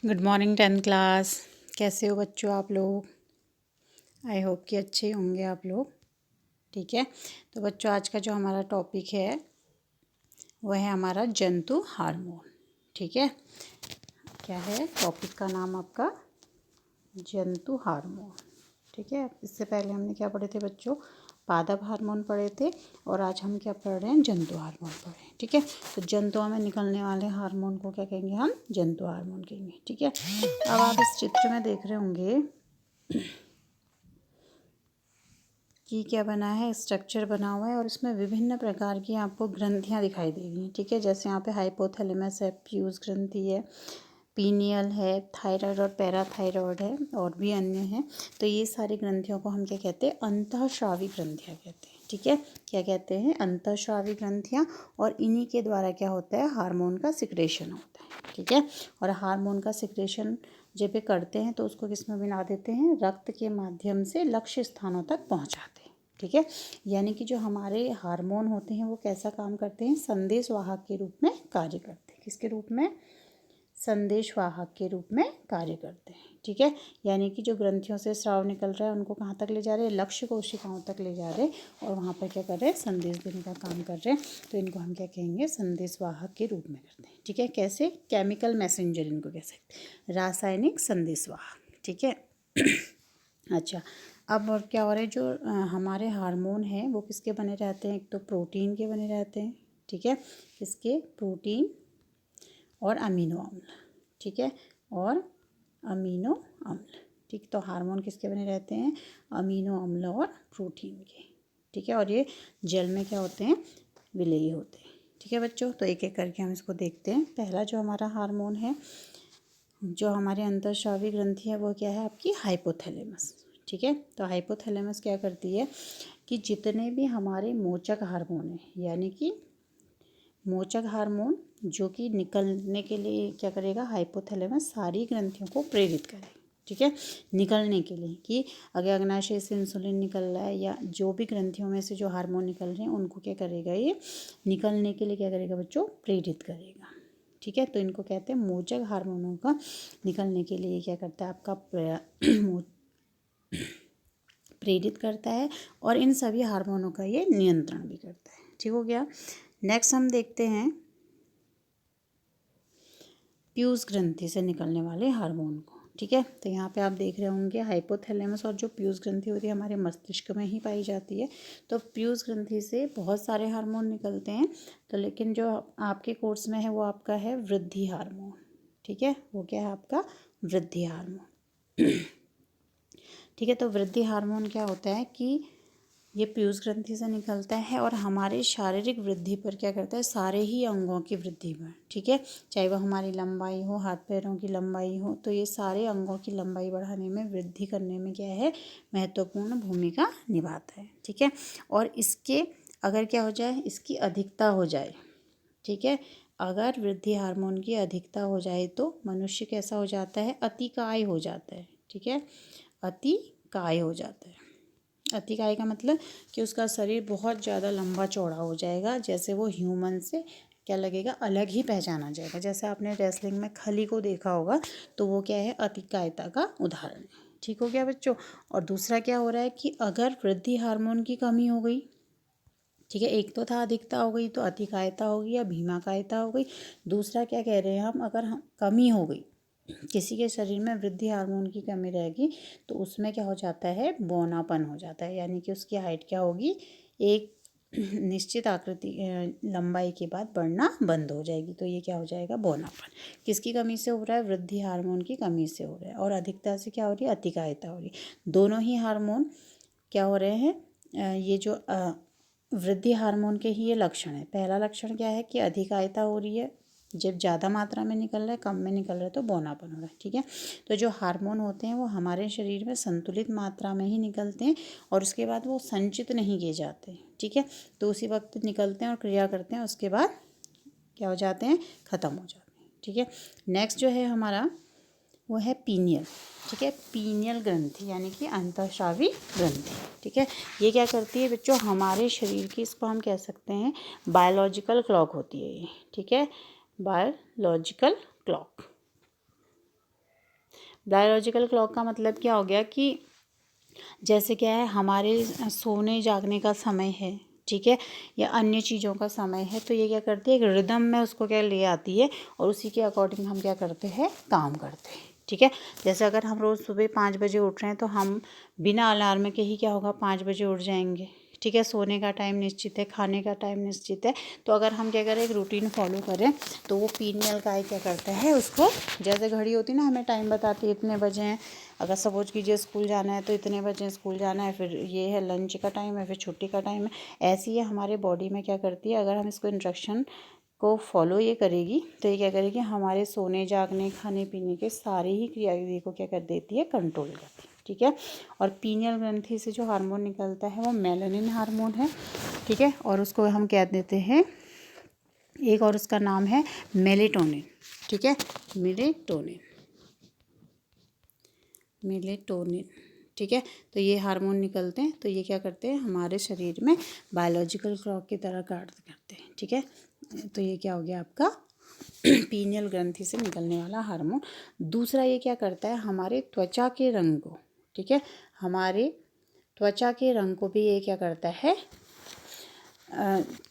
Good morning 10th class. कैसे हो बच्चों आप लोग? आई होप कि अच्छे होंगे आप लोग। ठीक है, तो बच्चों आज का जो हमारा टॉपिक है वह है हमारा जंतु हार्मोन। ठीक है, क्या है टॉपिक का नाम आपका? जंतु हार्मोन। ठीक है, इससे पहले हमने क्या पढ़े थे बच्चों? पादप हार्मोन पढ़े थे और आज हम क्या पढ़ रहे हैं? जंतु हार्मोन पढ़े हैं। ठीक है, तो जंतुओं में निकलने वाले हार्मोन को क्या कहेंगे हम? जंतु हार्मोन कहेंगे। ठीक है, अब आप इस चित्र में देख रहे होंगे कि क्या बना है, स्ट्रक्चर बना हुआ है और इसमें विभिन्न प्रकार की आपको ग्रंथियां दिखाई दे रही हैं। ठीक है, जैसे यहाँ पे हाइपोथैलेमस है, प्यूस ग्रंथि है, पीनियल है, थायराइड और पैराथायरॉयड है और भी अन्य हैं। तो ये सारी ग्रंथियों को हम क्या कहते हैं? अंतःस्रावी ग्रंथियाँ कहते हैं। ठीक है, क्या कहते हैं? अंतःस्रावी ग्रंथियाँ। और इन्हीं के द्वारा क्या होता है? हार्मोन का सिक्रेशन होता है। ठीक है, और हार्मोन का सिक्रेशन जब ये करते हैं तो उसको किस में मिला देते हैं? रक्त के माध्यम से लक्ष्य स्थानों तक पहुँचाते हैं। ठीक है, यानी कि जो हमारे हार्मोन होते हैं वो कैसा काम करते हैं? संदेश वाहक के रूप में कार्य करते हैं। किसके रूप में? संदेश वाहक के रूप में कार्य करते हैं। ठीक है, यानी कि जो ग्रंथियों से स्राव निकल रहा है उनको कहाँ तक ले जा रहे हैं? लक्ष्य कोशिकाओं तक ले जा रहे हैं और वहाँ पर क्या कर रहे हैं? संदेश देने का काम कर रहे हैं। तो इनको हम क्या कहेंगे? संदेश वाहक के रूप में करते हैं। ठीक है, कैसे? केमिकल मैसेंजर इनको कह सकते हैं, रासायनिक संदेश वाहक। ठीक है अच्छा, अब और क्या हो रहा है? जो हमारे हार्मोन हैं वो किसके बने रहते हैं? एक तो प्रोटीन के बने रहते हैं। ठीक है, किसके? प्रोटीन और अमीनो अम्ल। ठीक है, और अमीनो अम्ल। ठीक, तो हार्मोन किसके बने रहते हैं? अमीनो अम्ल और प्रोटीन के। ठीक है, और ये जल में क्या होते हैं? विलेयी होते हैं। ठीक है बच्चों, तो एक एक करके हम इसको देखते हैं। पहला जो हमारा हार्मोन है जो हमारे अंतःस्रावी ग्रंथि है वो क्या है आपकी? हाइपोथैलेमस। ठीक है, तो हाइपोथैलेमस क्या करती है कि जितने भी हमारे मोचक हार्मोन हैं, यानी कि मोचक हार्मोन जो कि निकलने के लिए क्या करेगा? हाइपोथैलेमस सारी ग्रंथियों को प्रेरित करेगा। ठीक है, निकलने के लिए कि अगर अग्नाशय से इंसुलिन निकल रहा है या जो भी ग्रंथियों में से जो हार्मोन निकल रहे हैं उनको क्या करेगा? ये निकलने के लिए क्या करेगा बच्चों? प्रेरित करेगा। ठीक है, तो इनको कहते हैं मोचक हार्मोनों का निकलने के लिए क्या करता है आपका? प्रेरित करता है और इन सभी हार्मोनों का ये नियंत्रण भी करता है। ठीक हो गया। नेक्स्ट हम देखते हैं प्यूस ग्रंथि से निकलने वाले हार्मोन को। ठीक है, तो यहाँ पे आप देख रहे होंगे हाइपोथैलेमस और जो प्यूस ग्रंथि होती है हमारे मस्तिष्क में ही पाई जाती है। तो प्यूस ग्रंथि से बहुत सारे हार्मोन निकलते हैं, तो लेकिन जो आपके कोर्स में है वो आपका है वृद्धि हार्मोन। ठीक है, वो क्या है आपका? वृद्धि हार्मोन। ठीक है, तो वृद्धि हार्मोन क्या होता है कि ये पीयूष ग्रंथि से निकलता है और हमारे शारीरिक वृद्धि पर क्या करता है? सारे ही अंगों की वृद्धि पर। ठीक है, चाहे वह हमारी लंबाई हो, हाथ पैरों की लंबाई हो, तो ये सारे अंगों की लंबाई बढ़ाने में, वृद्धि करने में क्या है? महत्वपूर्ण भूमिका निभाता है। ठीक है, और इसके अगर क्या हो जाए? इसकी अधिकता हो जाए। ठीक है, अगर वृद्धि हार्मोन की अधिकता हो जाए तो मनुष्य कैसा हो जाता है? अतिकाय हो जाता है। ठीक है, अतिकाय हो जाता है। अतिकाय का मतलब कि उसका शरीर बहुत ज़्यादा लंबा चौड़ा हो जाएगा, जैसे वो ह्यूमन से क्या लगेगा? अलग ही पहचाना जाएगा। जैसे आपने रेसलिंग में खली को देखा होगा, तो वो क्या है? अतिकायता का उदाहरण है। ठीक हो गया बच्चों। और दूसरा क्या हो रहा है कि अगर वृद्धि हार्मोन की कमी हो गई, ठीक है, एक तो था अधिकता हो गई तो अतिकायता हो गई या भीमाकायता हो गई। दूसरा क्या कह रहे हैं हम? अगर हम कमी हो गई, किसी के शरीर में वृद्धि हार्मोन की कमी रहेगी तो उसमें क्या हो जाता है? बौनापन हो जाता है, यानी कि उसकी हाइट क्या होगी? एक निश्चित आकृति लंबाई के बाद बढ़ना बंद हो जाएगी। तो ये क्या हो जाएगा? बौनापन। किसकी कमी से हो रहा है? वृद्धि हार्मोन की कमी से हो रहा है। और अधिकता से क्या हो रही है? अतिकायता हो रही है। दोनों ही हार्मोन क्या हो रहे हैं? ये जो वृद्धि हार्मोन के ही ये लक्षण है। पहला लक्षण क्या है कि अधिकायता हो रही है, जब ज़्यादा मात्रा में निकल रहा है, कम में निकल रहा है तो बौनापन हो रहा है। ठीक है, तो जो हार्मोन होते हैं वो हमारे शरीर में संतुलित मात्रा में ही निकलते हैं और उसके बाद वो संचित नहीं किए जाते। ठीक है, तो उसी वक्त निकलते हैं और क्रिया करते हैं, उसके बाद क्या हो जाते हैं? ख़त्म हो जाते हैं। ठीक है, नेक्स्ट जो है हमारा वो है पीनियल। ठीक है, पीनियल ग्रंथि यानी कि अंतःस्रावी ग्रंथि। ठीक है, ये क्या करती है बच्चों? हमारे शरीर की, इसको हम कह सकते हैं बायोलॉजिकल क्लॉक होती है ये। ठीक है, बायोलॉजिकल क्लॉक। बायोलॉजिकल क्लॉक का मतलब क्या हो गया कि जैसे क्या है हमारे सोने जागने का समय है, ठीक है, या अन्य चीज़ों का समय है, तो ये क्या करती है, एक रिदम में उसको क्या ले आती है और उसी के अकॉर्डिंग हम क्या करते हैं, काम करते हैं, ठीक है। जैसे अगर हम रोज़ सुबह 5 बजे उठ रहे हैं तो हम बिना अलार्म के ही क्या होगा 5 बजे उठ जाएंगे, ठीक है। सोने का टाइम निश्चित है, खाने का टाइम निश्चित है, तो अगर हम क्या करें, एक रूटीन फॉलो करें तो वो पीनियल काय क्या करता है, उसको जैसे घड़ी होती है ना हमें टाइम बताती है इतने बजे हैं, अगर सपोज कीजिए स्कूल जाना है तो इतने बजे स्कूल जाना है, फिर ये है लंच का टाइम है, फिर छुट्टी का टाइम है, ऐसी ये हमारे बॉडी में क्या करती है, अगर हम इसको इंस्ट्रक्शन को फॉलो ये करेगी तो ये क्या करेगी, हमारे सोने जागने खाने पीने के सारे ही क्रियाविधि को क्या कर देती है, कंट्रोल करती है, ठीक है। और पीनियल ग्रंथि से जो हार्मोन निकलता है वो मेलानिन हार्मोन है, ठीक है, और उसको हम कह देते हैं एक और उसका नाम है मेलेटोनिन, ठीक है, मेलेटोनिन, मेलेटोनिन, ठीक है। तो ये हार्मोन निकलते हैं, तो ये क्या करते हैं, हमारे शरीर में बायोलॉजिकल क्लॉक की तरह कार्य करते हैं, ठीक है। तो ये क्या हो गया आपका पीनियल ग्रंथि से निकलने वाला हार्मोन। दूसरा ये क्या करता है, हमारे त्वचा के रंग को, ठीक है, हमारे त्वचा के रंग को भी ये क्या करता है,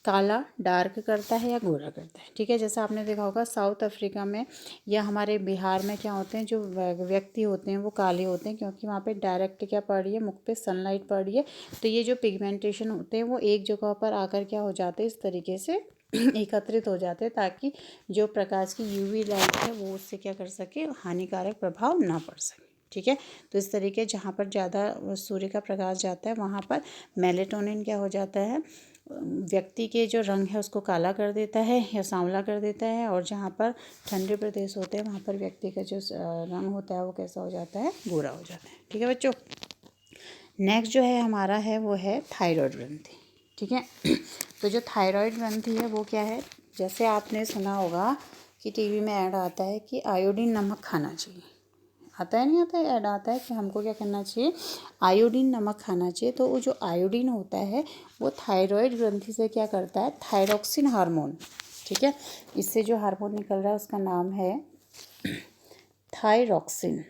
काला डार्क करता है या गोरा करता है, ठीक है। जैसे आपने देखा होगा साउथ अफ्रीका में या हमारे बिहार में क्या होते हैं, जो व्यक्ति होते हैं वो काले होते हैं, क्योंकि वहाँ पे डायरेक्ट क्या पड़ रही है, मुख पे सनलाइट पड़ रही है, तो ये जो पिगमेंटेशन होते हैं वो एक जगह पर आकर क्या हो जाते हैं, इस तरीके से एकत्रित हो जाते हैं, ताकि जो प्रकाश की यूवी लाइट है वो उससे क्या कर सके, हानिकारक प्रभाव ना पड़ सके, ठीक है। तो इस तरीके जहाँ पर ज़्यादा सूर्य का प्रकाश जाता है वहाँ पर मेलेटोनिन क्या हो जाता है, व्यक्ति के जो रंग है उसको काला कर देता है या सांवला कर देता है, और जहाँ पर ठंडे प्रदेश होते हैं वहाँ पर व्यक्ति का जो रंग होता है वो कैसा हो जाता है, गोरा हो जाता है, ठीक है बच्चों। नेक्स्ट जो है हमारा है वो है थायराइड ग्रंथि, ठीक है। तो जो थायराइड ग्रंथि है वो क्या है, जैसे आपने सुना होगा कि टीवी में ऐड आता है कि आयोडीन नमक खाना चाहिए, आता है नहीं आता है, ऐड आता है कि हमको क्या करना चाहिए, आयोडीन नमक खाना चाहिए। तो वो जो आयोडीन होता है वो थायराइड ग्रंथि से क्या करता है, थायरॉक्सिन हार्मोन, ठीक है, इससे जो हार्मोन निकल रहा है उसका नाम है थायरॉक्सिन,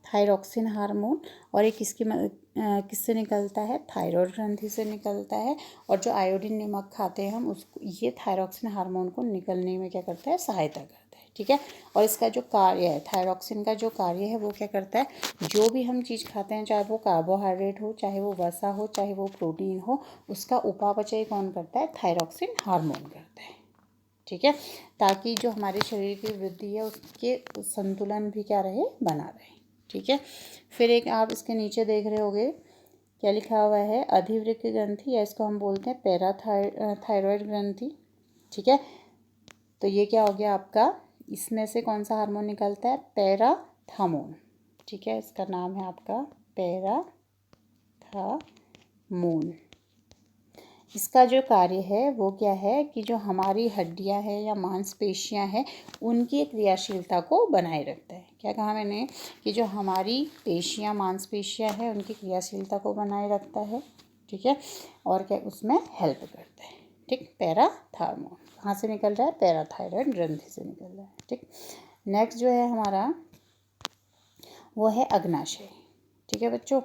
थायरॉक्सिन हार्मोन, और ये किससे निकलता है, थायराइड ग्रंथि से निकलता है। और जो आयोडीन नमक खाते हैं हम उसको, ये थायरॉक्सिन हार्मोन को निकलने में क्या करता है, सहायता करता है, ठीक है। और इसका जो कार्य है, थायरॉक्सिन का जो कार्य है वो क्या करता है, जो भी हम चीज़ खाते हैं, चाहे वो कार्बोहाइड्रेट हो, चाहे वो वसा हो, चाहे वो प्रोटीन हो, उसका उपापचय कौन करता है, थायरॉक्सिन हार्मोन करता है, ठीक है, ताकि जो हमारे शरीर की वृद्धि है उसके संतुलन भी क्या रहे, बना रहे, ठीक है। फिर एक आप इसके नीचे देख रहे होगे क्या लिखा हुआ है, अधिवृक्क ग्रंथि, या इसको हम बोलते हैं पैराथायरॉयड ग्रंथि, ठीक है। तो ये क्या हो गया आपका, इसमें से कौन सा हार्मोन निकलता है, पैराथामोन, ठीक है, इसका नाम है आपका पैराथामोन। इसका जो कार्य है वो क्या है कि जो हमारी हड्डियां हैं या मांसपेशियां हैं उनकी क्रियाशीलता को बनाए रखता है। क्या कहा मैंने कि जो हमारी पेशियां मांसपेशियां हैं उनकी क्रियाशीलता को बनाए रखता है, ठीक है, और क्या उसमें हेल्प करता है, ठीक। पैराथार्मोन कहाँ से निकल रहा है, पैराथायरॉयड ग्रंथि से निकल रहा है, ठीक। नेक्स्ट जो है हमारा वो है अग्नाशय, ठीक है बच्चों।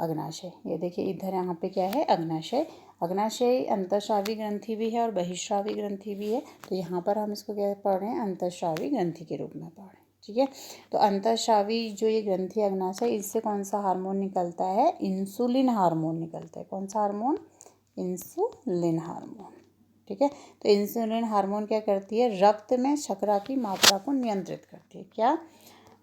अग्नाशय, ये देखिए इधर यहाँ पे क्या है, अग्नाशय। अग्नाशय अंतःस्रावी ग्रंथि भी है और बहिःस्रावी ग्रंथि भी है, तो यहाँ पर हम इसको क्या पढ़ रहे हैं, अंतःस्रावी ग्रंथि के रूप में पढ़ रहे हैं, ठीक है। तो अंतःस्रावी जो ये ग्रंथि अग्नाशय, इससे कौन सा हार्मोन निकलता है, इंसुलिन हार्मोन निकलता है। कौन सा हार्मोन, इंसुलिन हार्मोन, ठीक है। तो इंसुलिन हार्मोन क्या करती है, रक्त में शर्करा की मात्रा को नियंत्रित करती है। क्या,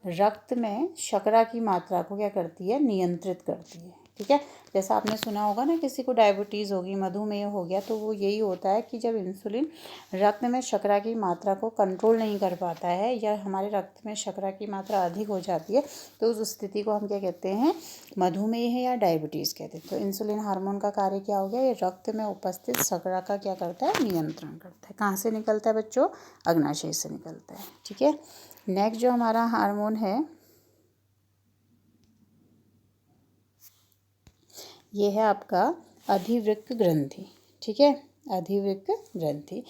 रक्त में शर्करा की मात्रा को क्या करती है, नियंत्रित करती है, ठीक है। जैसा आपने सुना होगा ना, किसी को डायबिटीज़ होगी, मधुमेह हो गया, तो वो यही होता है कि जब इंसुलिन रक्त में शर्करा की मात्रा को कंट्रोल नहीं कर पाता है या हमारे रक्त में शर्करा की मात्रा अधिक हो जाती है, तो उस स्थिति को हम क्या कहते हैं, मधुमेह या डायबिटीज़ कहते हैं। तो इंसुलिन हार्मोन का कार्य क्या हो गया, ये रक्त में उपस्थित शर्करा का क्या करता है, नियंत्रण करता है। कहाँ से निकलता है बच्चों, अग्नाशय से निकलता है, ठीक है। नेक्स्ट जो हमारा हार्मोन है ये है आपका अधिवृक्क ग्रंथि, ठीक है, अधिवृक्क ग्रंथि।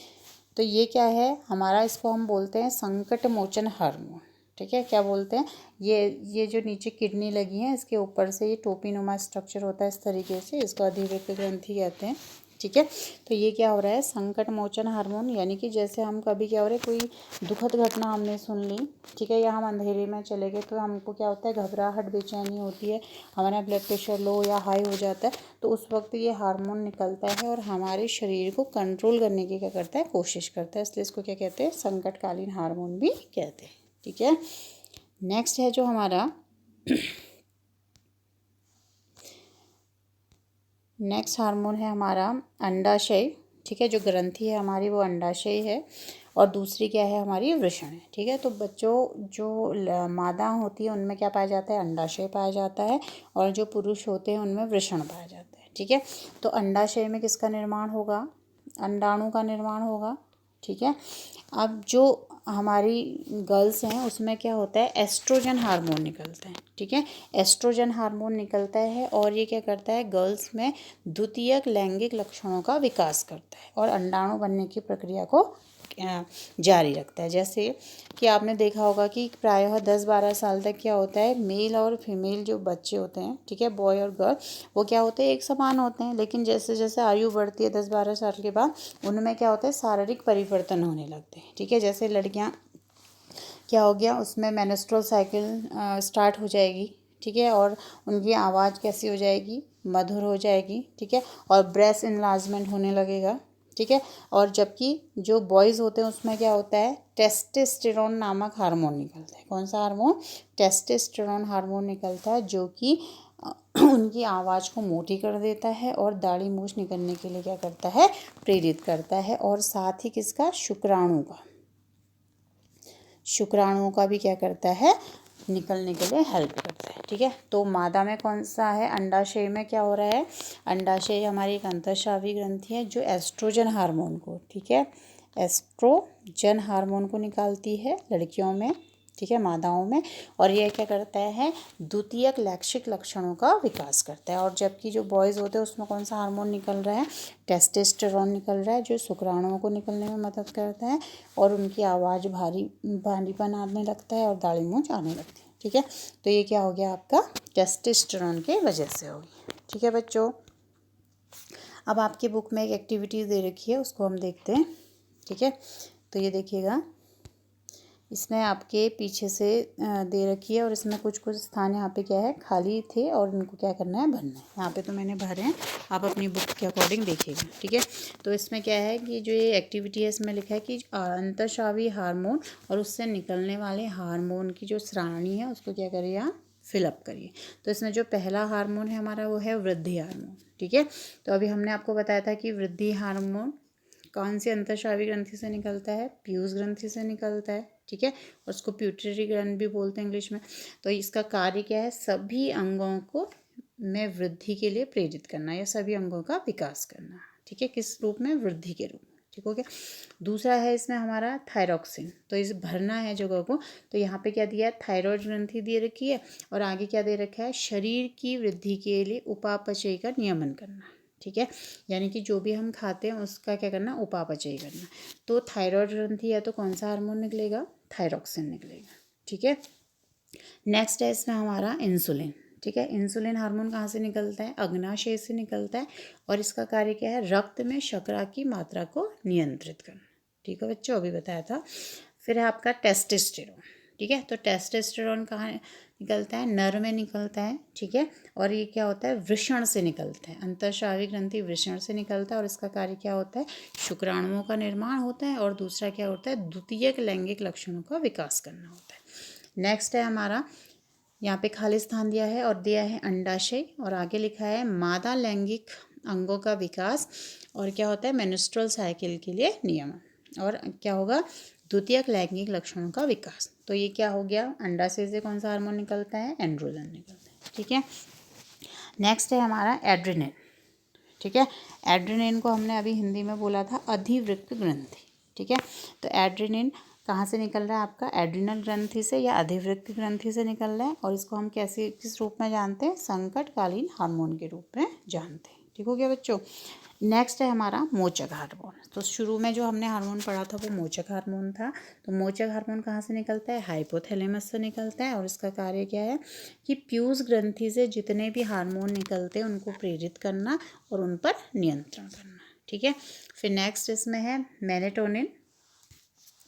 तो ये क्या है हमारा, इसको हम बोलते हैं संकट मोचन हार्मोन, ठीक है। क्या बोलते हैं, ये जो नीचे किडनी लगी है इसके ऊपर से ये टोपीनुमा स्ट्रक्चर होता है इस तरीके से, इसको अधिवृक्क ग्रंथि कहते हैं। ठीक है। तो ये क्या हो रहा है, संकट मोचन हार्मोन, यानी कि जैसे हम कभी क्या हो रहा है, कोई दुखद घटना हमने सुन ली, ठीक है, या हम अंधेरे में चले गए तो हमको क्या होता है, घबराहट बेचैनी होती है, हमारा ब्लड प्रेशर लो या हाई हो जाता है, तो उस वक्त ये हार्मोन निकलता है और हमारे शरीर को कंट्रोल करने की क्या करता है, कोशिश करता है, इसलिए इसको क्या कहते हैं, संकटकालीन हार्मोन भी कहते हैं। ठीक है। नेक्स्ट है जो हमारा नेक्स्ट हार्मोन है हमारा अंडाशय। ठीक है, जो ग्रंथि है हमारी वो अंडाशय है और दूसरी क्या है हमारी, वृषण है। ठीक है। तो बच्चों जो मादा होती है उनमें क्या पाया जाता है, अंडाशय पाया जाता है, और जो पुरुष होते हैं उनमें वृषण पाया जाता है। ठीक है। तो अंडाशय में किसका निर्माण होगा, अंडाणु का निर्माण होगा। ठीक है। अब जो हमारी गर्ल्स हैं उसमें क्या होता है, एस्ट्रोजन हार्मोन निकलता है। ठीक है। एस्ट्रोजन हार्मोन निकलता है और ये क्या करता है, गर्ल्स में द्वितीयक लैंगिक लक्षणों का विकास करता है और अंडाणु बनने की प्रक्रिया को जारी रखता है। जैसे कि आपने देखा होगा कि प्रायः 10-12 साल तक क्या होता है, मेल और फीमेल जो बच्चे होते हैं, ठीक है, बॉय और गर्ल, वो क्या होते हैं, एक समान होते हैं, लेकिन जैसे जैसे आयु बढ़ती है 10-12 साल के बाद उनमें क्या होता है, शारीरिक परिवर्तन होने लगते हैं। ठीक है। जैसे लड़कियां क्या हो गया, उसमें मेंस्ट्रुअल साइकिल स्टार्ट हो जाएगी। ठीक है। और उनकी आवाज़ कैसी हो जाएगी, मधुर हो जाएगी। ठीक है। और ब्रेस्ट इनलार्जमेंट होने लगेगा। ठीक है। और जबकि जो बॉयज़ होते हैं उसमें क्या होता है, टेस्टोस्टेरोन नामक हार्मोन निकलता है। कौन सा हार्मोन, टेस्टोस्टेरोन हार्मोन निकलता है, जो कि उनकी आवाज़ को मोटी कर देता है और दाढ़ी मूछ निकलने के लिए क्या करता है, प्रेरित करता है। और साथ ही किसका, शुक्राणुओं का भी क्या करता है, निकलने के लिए हेल्प करता है। ठीक है। तो मादा में कौन सा है, अंडाशय में क्या हो रहा है, अंडाशय हमारी एक अंतःस्रावी ग्रंथि है जो एस्ट्रोजन हार्मोन को, ठीक है, एस्ट्रोजन हार्मोन को निकालती है लड़कियों में, ठीक है, मादाओं में, और यह क्या करता है, द्वितीयक लैंगिक लक्षणों का विकास करता है। और जबकि जो बॉयज़ होते हैं उसमें कौन सा हार्मोन निकल रहा है, टेस्टोस्टेरोन निकल रहा है, जो शुक्राणुओं को निकलने में मदद करता है और उनकी आवाज़ भारीपन आने लगता है और दाढ़ी मूंछ आने लगती है। ठीक है। तो ये क्या हो गया आपका, टेस्टोस्टेरोन के वजह से होगी। ठीक है बच्चों। अब आपकी बुक में एक एक्टिविटीज़ दे रखी है, उसको हम देखते हैं। ठीक है। तो ये देखिएगा, इसमें आपके पीछे से दे रखी है और इसमें कुछ कुछ स्थान यहाँ पे क्या है, खाली थे और इनको क्या करना है, भरना है। यहाँ पे तो मैंने भरे हैं, आप अपनी बुक के अकॉर्डिंग देखिएगा। ठीक है। तो इसमें क्या है कि जो ये एक्टिविटी है इसमें लिखा है कि अंतःस्रावी हार्मोन और उससे निकलने वाले हार्मोन की जो श्रेणी है उसको क्या करिए, आप फिलअप करिए। तो इसमें जो पहला हार्मोन है हमारा वो है वृद्धि हार्मोन। ठीक है। तो अभी हमने आपको बताया था कि वृद्धि हार्मोन कौन सी अंतःस्रावी ग्रंथि से निकलता है, पीयूष ग्रंथि से निकलता है। ठीक है। और उसको प्यूटरी ग्रंथि भी बोलते हैं इंग्लिश में। तो इसका कार्य क्या है, सभी अंगों को में वृद्धि के लिए प्रेरित करना या सभी अंगों का विकास करना। ठीक है। किस रूप में, वृद्धि के रूप में। ठीक हो गया। दूसरा है इसमें हमारा थायरॉक्सिन। तो इस भरना है जगह को, तो यहाँ पे क्या दिया है, थायरॉइड ग्रंथि दे रखी है और आगे क्या दे रखा है, शरीर की वृद्धि के लिए उपापचय का नियमन करना। ठीक है। यानी कि जो भी हम खाते हैं उसका क्या करना, उपापचय करना। तो थायरॉइड ग्रंथि है तो कौन सा हार्मोन निकलेगा, थायरॉक्सिन निकलेगा। ठीक है। नेक्स्ट है इसमें हमारा इंसुलिन। ठीक है। इंसुलिन हार्मोन कहाँ से निकलता है, अग्नाशय से निकलता है और इसका कार्य क्या है, रक्त में शर्करा की मात्रा को नियंत्रित करना। ठीक है बच्चों, अभी बताया था। फिर है आपका टेस्टोस्टेरोन। ठीक है। तो टेस्टोस्टेरोन कहाँ निकलता है, नर में निकलता है। ठीक है। और ये क्या होता है, वृषण से निकलता है, अंतःस्रावी ग्रंथि वृषण से निकलता है और इसका कार्य क्या होता है, शुक्राणुओं का निर्माण होता है और दूसरा क्या होता है, द्वितीयक लैंगिक लक्षणों का विकास करना होता है। नेक्स्ट है हमारा, यहाँ पे खाली स्थान दिया है और दिया है अंडाशय और आगे लिखा है मादा लैंगिक अंगों का विकास और क्या होता है, मेंस्ट्रुअल साइकिल के लिए नियमन और क्या होगा, द्वितीयक लैंगिक लक्षणों का विकास। तो ये क्या हो गया, अंडाशय से कौन सा हार्मोन निकलता है, एंड्रोजन निकलता है। ठीक है। नेक्स्ट है हमारा एड्रेनल। ठीक है। एड्रेनल को हमने अभी हिंदी में बोला था अधिवृक्क ग्रंथि। ठीक है। तो एड्रेनल कहाँ से निकल रहा है आपका, एड्रिनल ग्रंथि से या अधिवृक्क ग्रंथि से निकल रहा है और इसको हम कैसे, किस रूप में जानते हैं, संकटकालीन हार्मोन के रूप में जानते हैं। ठीक हो गया बच्चों। नेक्स्ट है हमारा मोचक हार्मोन। तो शुरू में जो हमने हार्मोन पढ़ा था वो मोचक हार्मोन था। तो मोचक हार्मोन कहाँ से निकलता है? हाइपोथैलेमस से निकलता है। और इसका कार्य क्या है कि पीयूष ग्रंथि से जितने भी हार्मोन निकलते हैं उनको प्रेरित करना और उन पर नियंत्रण करना। ठीक है। फिर नेक्स्ट इसमें है मेलेटोनिन।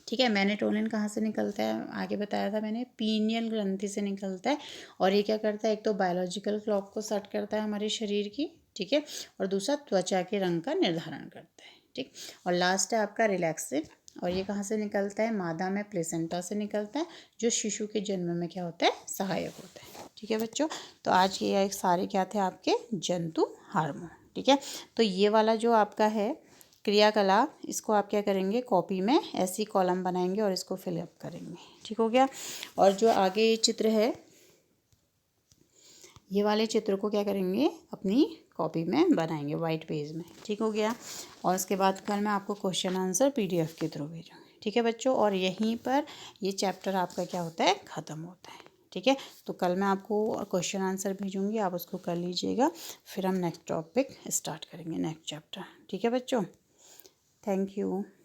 ठीक है। मेलेटोनिन कहाँ से निकलता है? आगे बताया था मैंने, पीनियल ग्रंथि से निकलता है। और ये क्या करता है? एक तो बायोलॉजिकल क्लॉक को सेट करता है हमारे शरीर की, ठीक है, और दूसरा त्वचा के रंग का निर्धारण करता है। ठीक। और लास्ट है आपका रिलैक्सिन। और ये कहाँ से निकलता है? मादा में प्लेसेंटा से निकलता है, जो शिशु के जन्म में क्या होता है? सहायक होता है। ठीक है बच्चों। तो आज ये एक सारे क्या थे आपके? जंतु हार्मोन। ठीक है। तो ये वाला जो आपका है क्रियाकलाप, इसको आप क्या करेंगे? कॉपी में ऐसी कॉलम बनाएंगे और इसको फिलअप करेंगे। ठीक हो गया। और जो आगे चित्र है, ये वाले चित्र को क्या करेंगे? अपनी कॉपी में बनाएंगे वाइट पेज में। ठीक हो गया। और उसके बाद कल मैं आपको क्वेश्चन आंसर PDF के थ्रू भेजूँगी। ठीक है बच्चों। और यहीं पर ये चैप्टर आपका क्या होता है? ख़त्म होता है। ठीक है। तो कल मैं आपको क्वेश्चन आंसर भेजूँगी, आप उसको कर लीजिएगा। फिर हम नेक्स्ट टॉपिक स्टार्ट करेंगे, नेक्स्ट चैप्टर। ठीक है बच्चों। Thank you.